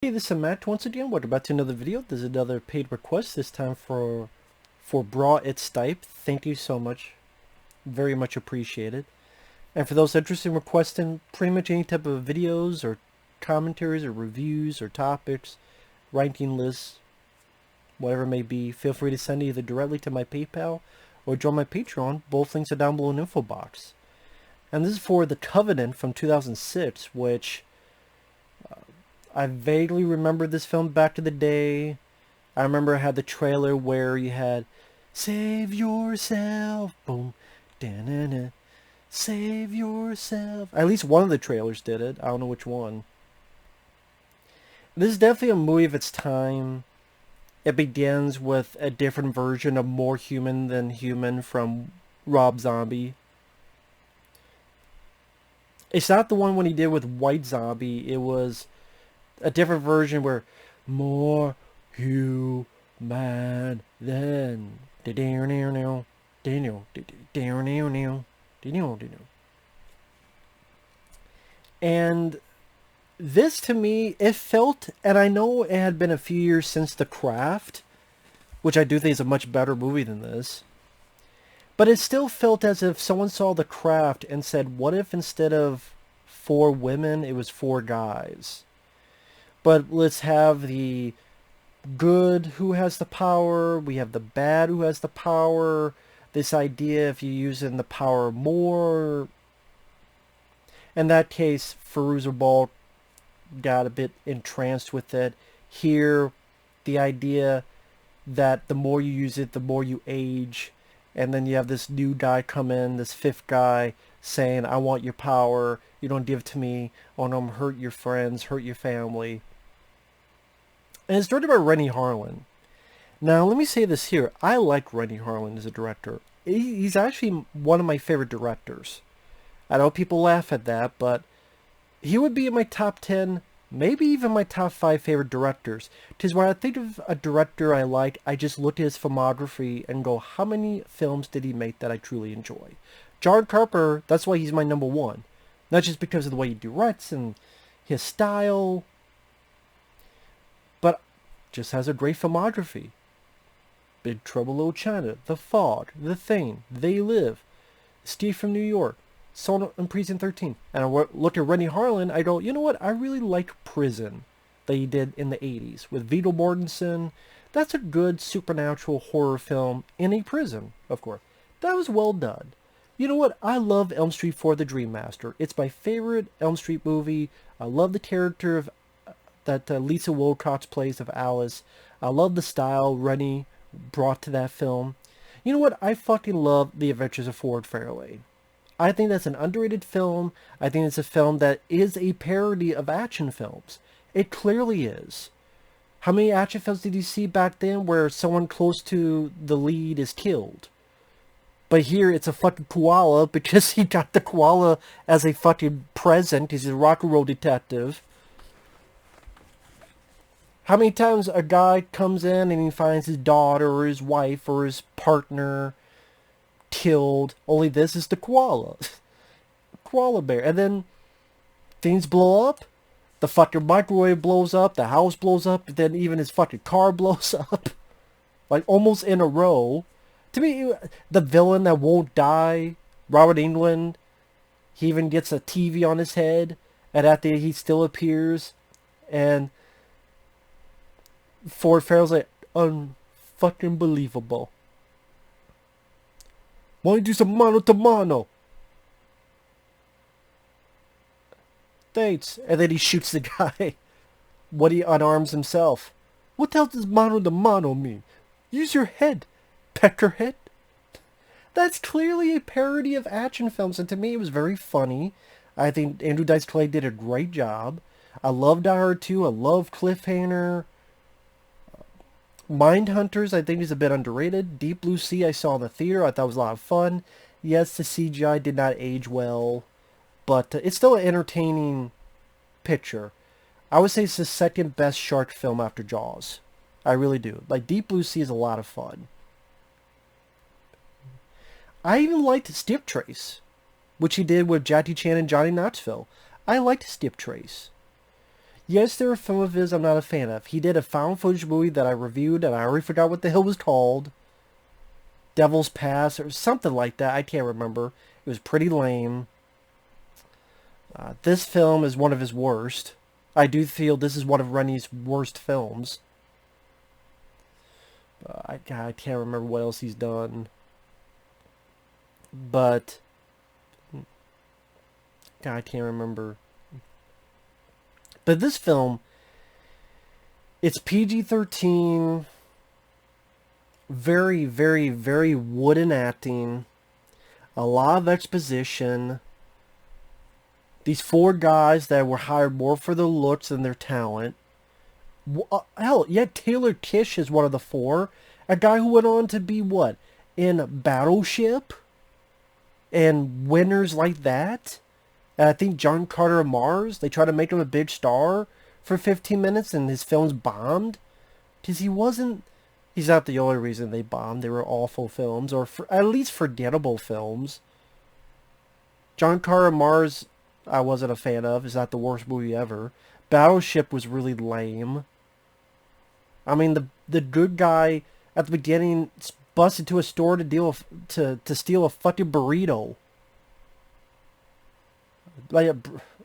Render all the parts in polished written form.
Hey, this is Matt once again. Welcome back to another video. There's another paid request, this time for Bra It Stipe. Thank you so much. Very much appreciated. And for those interested in requesting pretty much any type of videos or commentaries or reviews or topics, ranking lists, whatever it may be, feel free to send it either directly to my PayPal or join my Patreon. Both links are down below in the info box. And this is for The Covenant from 2006, which I vaguely remember this film back in the day. I remember I had the trailer where you had "Save yourself," boom, da-na-na, "Save yourself." At least one of the trailers did it. I don't know which one. This is definitely a movie of its time. It begins with a different version of More Human Than Human from Rob Zombie. It's not the one when he did with White Zombie. It was a different version where more human than and this to me, it felt, and I know it had been a few years since The Craft, which I do think is a much better movie than this, but it still felt as if someone saw The Craft and said, what if instead of 4 women it was 4 guys? But let's have the good who has the power, we have the bad who has the power, this idea if you're using the power more. In that case, Fairuza Balk got a bit entranced with it. Here, the idea that the more you use it, the more you age. And then you have this new guy come in, this 5th guy, saying, I want your power, you don't give it to me, I want to hurt your friends, hurt your family. And it's directed by Renny Harlin. Now, let me say this here. I like Renny Harlin as a director. He's actually one of my favorite directors. I know people laugh at that, but he would be in my top 10, maybe even my top 5 favorite directors. Because when I think of a director I like, I just look at his filmography and go, how many films did he make that I truly enjoy? John Carpenter, that's why he's my number 1. Not just because of the way he directs and his style, but just has a great filmography. Big Trouble in Little China, The Fog, The Thing, They Live, Steve from New York, Soul in Precinct 13. And I look at Renny Harlin, I go, you know what? I really like Prison that he did in the 80s with Viggo Mortensen. That's a good supernatural horror film in a prison, of course. That was well done. You know what? I love Elm Street 4: The Dream Master. It's my favorite Elm Street movie. I love the character of that Lisa Wilcox plays of Alice. I love the style Renny brought to that film. You know what? I fucking love The Adventures of Ford Fairlane. I think that's an underrated film. I think it's a film that is a parody of action films. It clearly is. How many action films did you see back then where someone close to the lead is killed? But here it's a fucking koala because he got the koala as a fucking present. He's a rock and roll detective. How many times a guy comes in and he finds his daughter or his wife or his partner killed, only this is the koala. Koala bear. And then things blow up. The fucking microwave blows up. The house blows up. Then even his fucking car blows up. Like almost in a row. To me, the villain that won't die, Robert Englund, he even gets a TV on his head. And at the end he still appears. And Ford Fairlane's like, unfucking believable. Why don't you do some mano to mano? Thanks. And then he shoots the guy. What, he unarms himself. What the hell does mano to mano mean? Use your head, peckerhead. That's clearly a parody of action films, and to me it was very funny. I think Andrew Dice Clay did a great job. I love Die Hard 2. I love Cliffhanger. Mindhunters, I think, is a bit underrated. Deep Blue Sea, I saw in the theater. I thought it was a lot of fun. Yes, the CGI did not age well, but it's still an entertaining picture. I would say it's the second best shark film after Jaws. I really do. Like, Deep Blue Sea is a lot of fun. I even liked Skip Trace, which he did with Jackie Chan and Johnny Knoxville. I liked Skip Trace. Yes, there are film of his I'm not a fan of. He did a found footage movie that I reviewed, and I already forgot what the hell it was called. Devil's Pass or something like that. I can't remember. It was pretty lame. This film is one of his worst. I do feel this is one of Rennie's worst films. I can't remember what else he's done. But God, I can't remember. But this film, it's PG-13, very, very, very wooden acting, a lot of exposition. These four guys that were hired more for their looks than their talent. Hell, yet Taylor Kitsch is one of the four. A guy who went on to be what? In Battleship? And winners like that? And I think John Carter of Mars, they tried to make him a big star for 15 minutes and his films bombed. Because he's not the only reason they bombed. They were awful films, or at least forgettable films. John Carter of Mars, I wasn't a fan of. It's not the worst movie ever. Battleship was really lame. I mean, the good guy at the beginning busts into a store to steal a fucking burrito. Like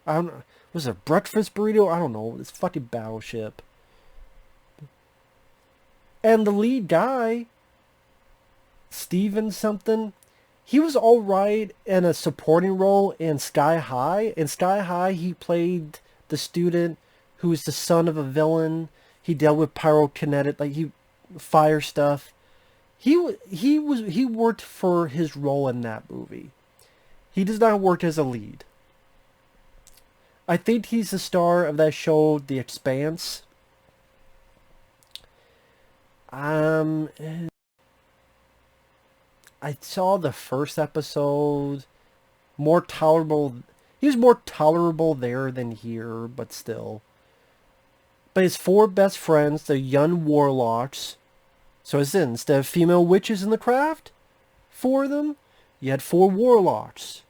I don't know, was it a breakfast burrito? I don't know. It's fucking Battleship. And the lead guy, Steven something, he was alright in a supporting role in Sky High. In Sky High, he played the student who was the son of a villain. He dealt with pyrokinetic, fire stuff. He worked for his role in that movie. He does not work as a lead. I think he's the star of that show, The Expanse. I saw the first episode. More tolerable. He was more tolerable there than here, but still. But his four best friends, the young warlocks. So instead of female witches in the craft, four of them, you had four warlocks.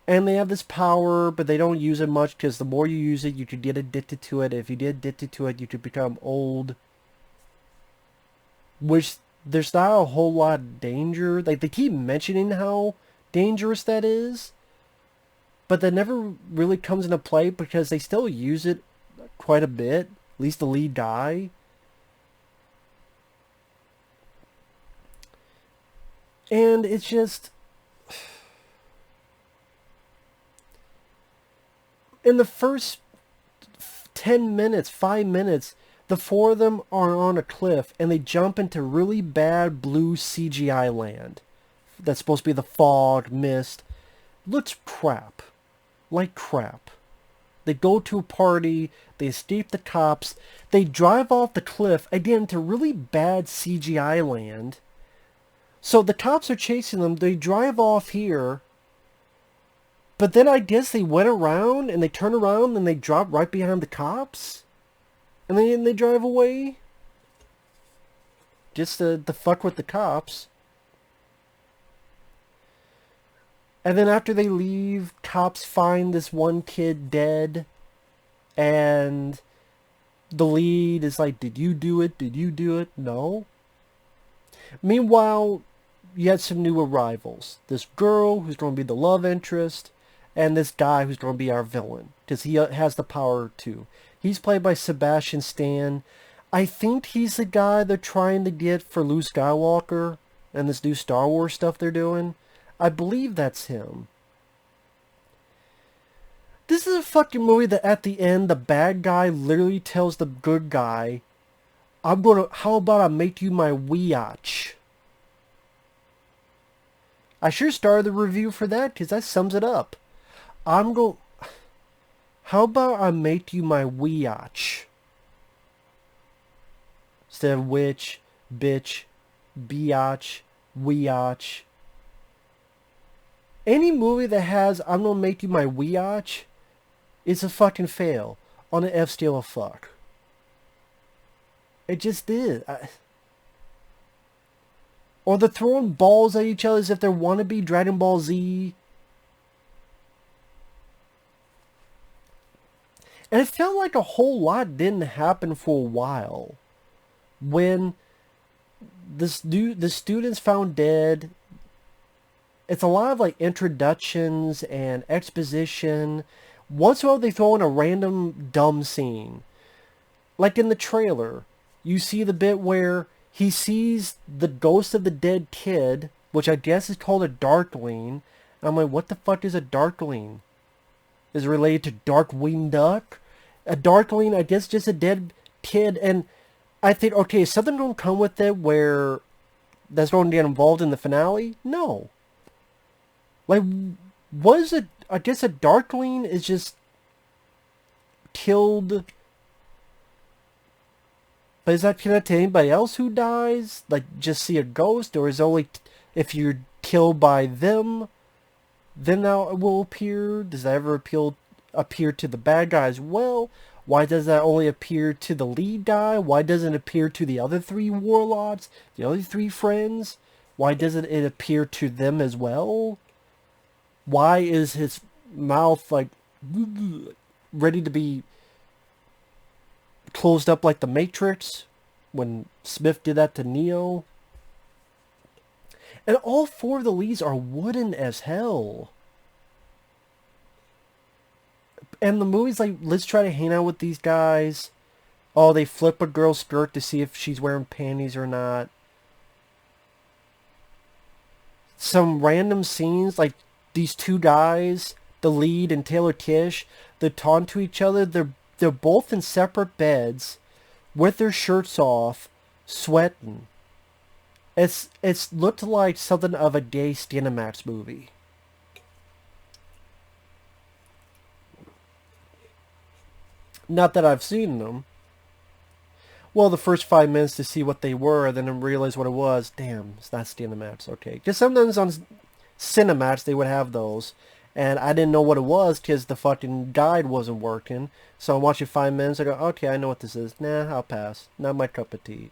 And they have this power, but they don't use it much because the more you use it, you could get addicted to it. If you get addicted to it, you could become old. Which, there's not a whole lot of danger. They keep mentioning how dangerous that is. But that never really comes into play because they still use it quite a bit. At least the lead guy. And it's just... in the first 10 minutes, 5 minutes, the four of them are on a cliff and they jump into really bad blue CGI land. That's supposed to be the fog, mist. Looks crap. Like crap. They go to a party, they escape the cops, they drive off the cliff again to really bad CGI land. So the cops are chasing them, they drive off here. But then I guess they went around and they turn around and they drop right behind the cops. And then they drive away. Just to fuck with the cops. And then after they leave, cops find this one kid dead. And the lead is like, did you do it? Did you do it? No. Meanwhile, you had some new arrivals. This girl who's going to be the love interest. And this guy who's going to be our villain. Because he has the power too. He's played by Sebastian Stan. I think he's the guy they're trying to get for Luke Skywalker. And this new Star Wars stuff they're doing. I believe that's him. This is a fucking movie that at the end, the bad guy literally tells the good guy, how about I make you my wiatch? I sure started the review for that because that sums it up. How about I make you my wiatch? Instead of witch, bitch, biatch, wiatch. Any movie that has I'm gonna make you my wiatch is a fucking fail on the F scale of fuck. It just is. Or they're throwing balls at each other as if they want to be Dragon Ball Z. And it felt like a whole lot didn't happen for a while. When the students found dead, it's a lot of like introductions and exposition. Once in a while they throw in a random dumb scene. Like in the trailer, you see the bit where he sees the ghost of the dead kid, which I guess is called a darkling. And I'm like, what the fuck is a darkling? Is it related to Darkwing Duck? A darkling, I guess, just a dead kid. And I think, okay, is something going to come with it where that's going to get involved in the finale? No. Like, was it? I guess a darkling is just killed. But is that connected to anybody else who dies? Like, just see a ghost? Or is it only if you're killed by them, then that will appear? Does that ever appear to the bad guy as well? Why does that only appear to the lead guy? Why doesn't it appear to the other three warlocks? The other three friends? Why doesn't it appear to them as well? Why is his mouth like ready to be closed up like the Matrix when Smith did that to Neo? And all four of the leads are wooden as hell. And the movie's like, let's try to hang out with these guys. Oh, they flip a girl's skirt to see if she's wearing panties or not. Some random scenes, like these two guys, the lead and Taylor Kitsch, they taunt to each other. They're both in separate beds, with their shirts off, sweating. It's looked like something of a gay Cinemax movie. Not that I've seen them. Well, the first 5 minutes to see what they were, then I realized what it was. Damn, it's not Cinemax. Okay, just sometimes on Cinemax they would have those, and I didn't know what it was because the fucking guide wasn't working. So I'm watching 5 minutes. I go, okay, I know what this is. Nah, I'll pass. Not my cup of tea.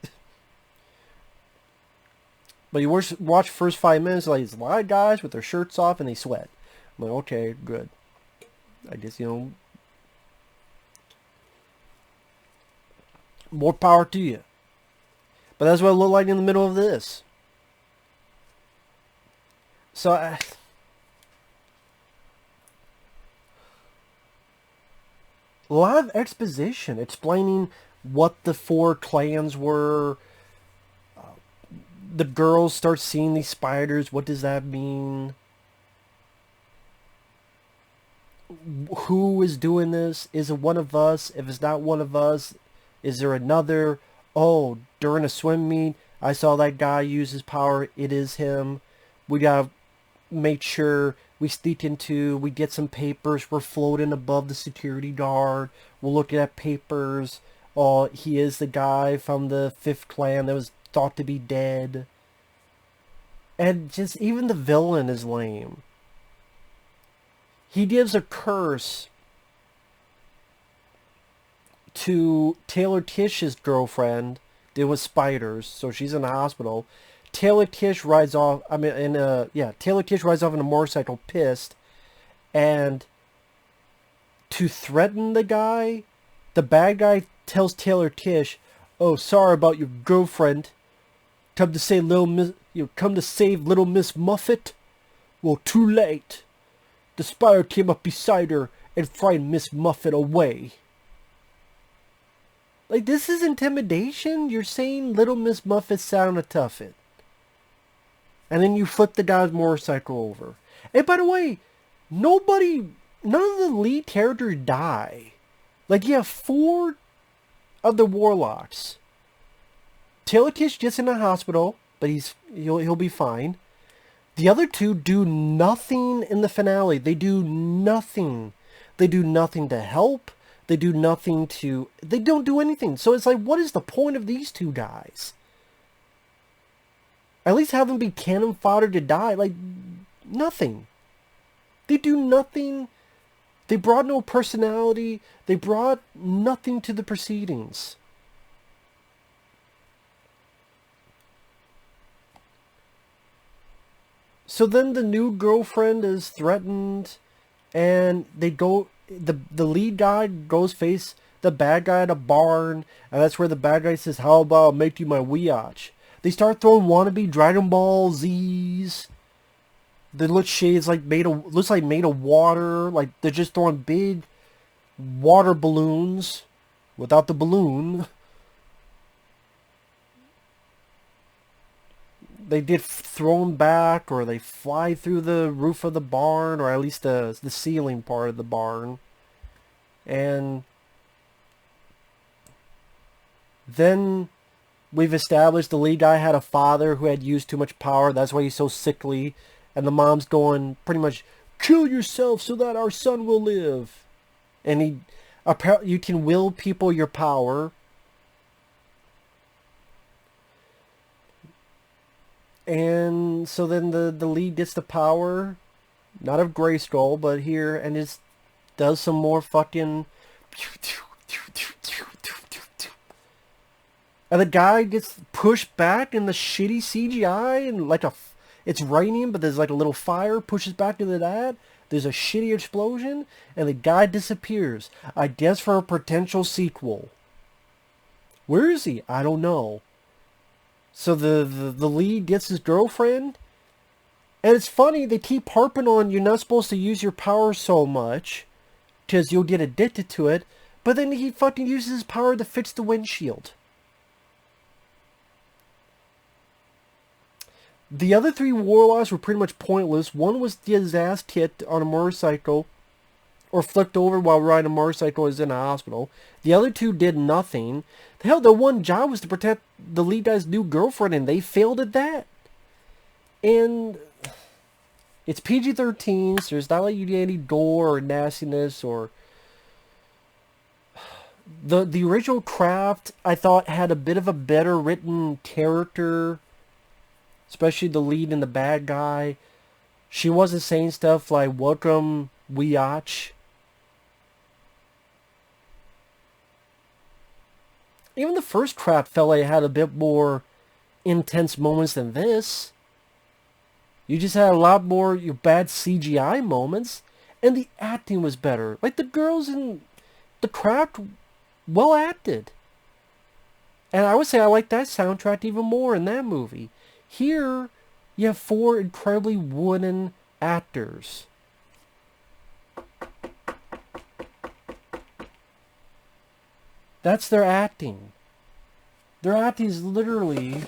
But you watch first 5 minutes, like these live guys with their shirts off and they sweat. I'm like, okay, good. I guess, more power to you. But that's what it looked like in the middle of this. So, a lot of exposition explaining what the four clans were. The girls start seeing these spiders. What does that mean? Who is doing this? Is it one of us? If it's not one of us, is there another? Oh, during a swim meet, I saw that guy use his power. It is him. We gotta make sure we sneak into, we get some papers. We're floating above the security guard. We're looking at papers. Oh, he is the guy from the 5th clan that was thought to be dead. And just even the villain is lame. He gives a curse to Taylor Kitsch's girlfriend. There was spiders, so she's in the hospital. Taylor Kitsch rides off. Taylor Kitsch rides off in a motorcycle, pissed, and to threaten the guy, the bad guy tells Taylor Kitsch, "Oh, sorry about your girlfriend. Come to save little Miss Muffet. Well, too late. The spider came up beside her and frightened Miss Muffet away." Like, this is intimidation? You're saying little Miss Muffet sat on a tuffet. And then you flip the guy's motorcycle over. And by the way, none of the lead characters die. Like, you have 4 of the warlocks. Taylor Kitsch gets in the hospital, but he'll be fine. The other 2 do nothing in the finale. They do nothing. They do nothing to help. They do nothing to... They don't do anything. So it's like, what is the point of these 2 guys? At least have them be cannon fodder to die. Like, nothing. They do nothing. They brought no personality. They brought nothing to the proceedings. So then the new girlfriend is threatened, and they go... the lead guy goes face the bad guy at a barn, and that's where the bad guy says, "How about I make you my Weotch?" They start throwing wannabe Dragon Ball Z's. The little shades like looks like made of water. Like they're just throwing big water balloons without the balloon. They get thrown back, or they fly through the roof of the barn, or at least the ceiling part of the barn. And then we've established the lead guy had a father who had used too much power. That's why he's so sickly. And the mom's going pretty much, "Kill yourself so that our son will live." And you can will people your power. And so then the lead gets the power, not of Grayskull, but here, and just does some more fucking... And the guy gets pushed back in the shitty CGI, and like it's raining, but there's like a little fire, pushes back into that. There's a shitty explosion, and the guy disappears. I guess for a potential sequel. Where is he? I don't know. So the lead gets his girlfriend, and it's funny, they keep harping on you're not supposed to use your power so much, because you'll get addicted to it, but then he fucking uses his power to fix the windshield. The other three warlocks were pretty much pointless. One was his ass kicked on a motorcycle, or flipped over while riding a motorcycle and is in a hospital. The other two did nothing. Hell, their one job was to protect the lead guy's new girlfriend, and they failed at that. And it's PG-13, so there's not like you get any gore or nastiness or... The original Craft, I thought, had a bit of a better written character, especially the lead and the bad guy. She wasn't saying stuff like, "Welcome, Weotch." Even the first Craft felt like it had a bit more intense moments than this. You just had a lot more bad CGI moments, and the acting was better. Like, the girls in the Craft, well acted. And I would say I like that soundtrack even more in that movie. Here, you have four incredibly wooden actors. That's their acting. Their acting is literally...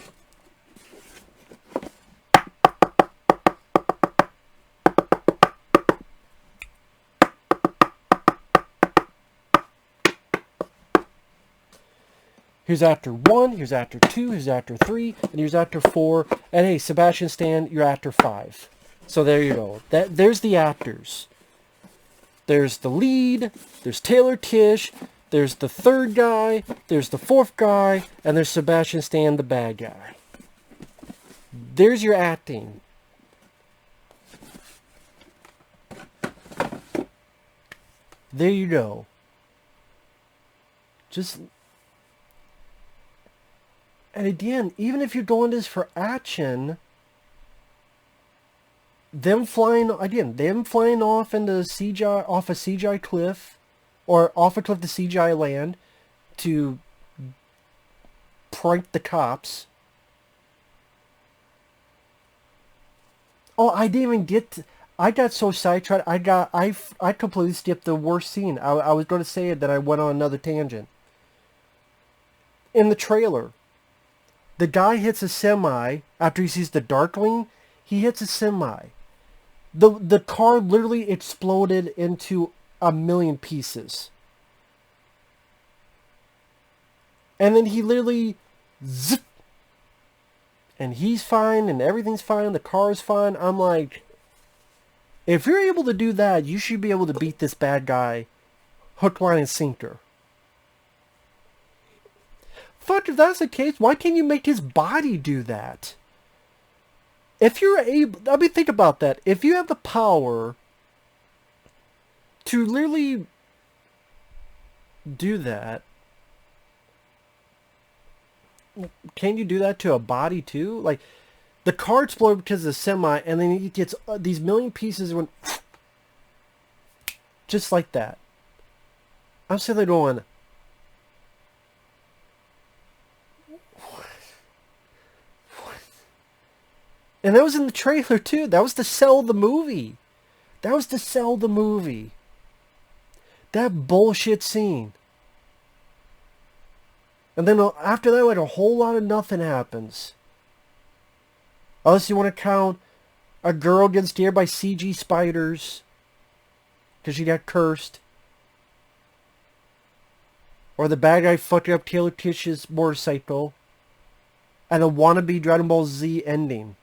Here's actor 1, here's actor 2, here's actor 3, and here's actor 4. And hey, Sebastian Stan, you're actor 5. So there you go. There's the actors. There's the lead, there's Taylor Kitsch, there's the third guy, there's the fourth guy, and there's Sebastian Stan, the bad guy. There's your acting. There you go. Just... And again, even if you're going this for action, them flying off into CGI, off a CGI cliff, or off a cliff to CGI land to prank the cops. Oh, I didn't even get I got so sidetracked. I completely skipped the worst scene. I was going to say it, then I went on another tangent. In the trailer, the guy hits a semi after he sees the Darkling. He hits a semi. The car literally exploded into a million pieces. And then he literally zip, and he's fine and everything's fine. The car's fine. I'm like, if you're able to do that, you should be able to beat this bad guy hook, line, and sinker. Fuck, if that's the case, why can't you make his body do that? If you're able... I mean, think about that. If you have the power to literally do that, can you do that to a body too? Like, the car exploded because of the semi, and then he gets these million pieces went just like that. I'm sitting there going, and that was in the trailer too. That was to sell the movie. That was to sell the movie. That bullshit scene. And then after that, like a whole lot of nothing happens. Unless you want to count a girl getting scared by CG spiders because she got cursed. Or the bad guy fucking up Taylor Kitsch's motorcycle. And a wannabe Dragon Ball Z ending.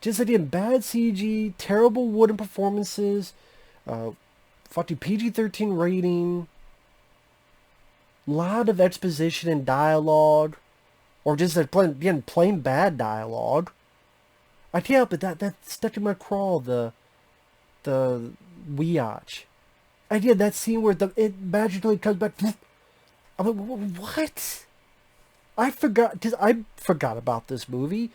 Just again, bad CG, terrible wooden performances, fucking PG-13 rating, lot of exposition and dialogue, or just plain bad dialogue. I can't help it, that stuck in my craw, the Weotch. I did that scene where it magically comes back. I'm like, what? I forgot about this movie.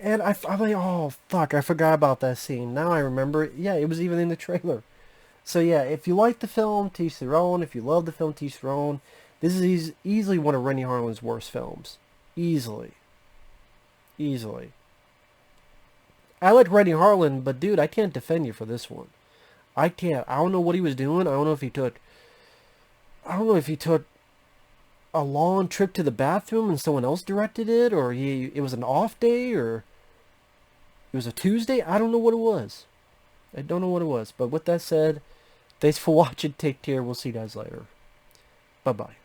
And I'm like, oh, fuck, I forgot about that scene. Now I remember it. Yeah, it was even in the trailer. So yeah, if you like the film, to each their own. If you love the film, to each their own. This is easily one of Renny Harlin's worst films. Easily. Easily. I like Renny Harlin, but dude, I can't defend you for this one. I can't. I don't know what he was doing. I don't know if he took a long trip to the bathroom and someone else directed it, or it was an off day, or it was a Tuesday. I don't know what it was. I don't know what it was. But with that said, thanks for watching. Take care. We'll see you guys later. Bye-bye.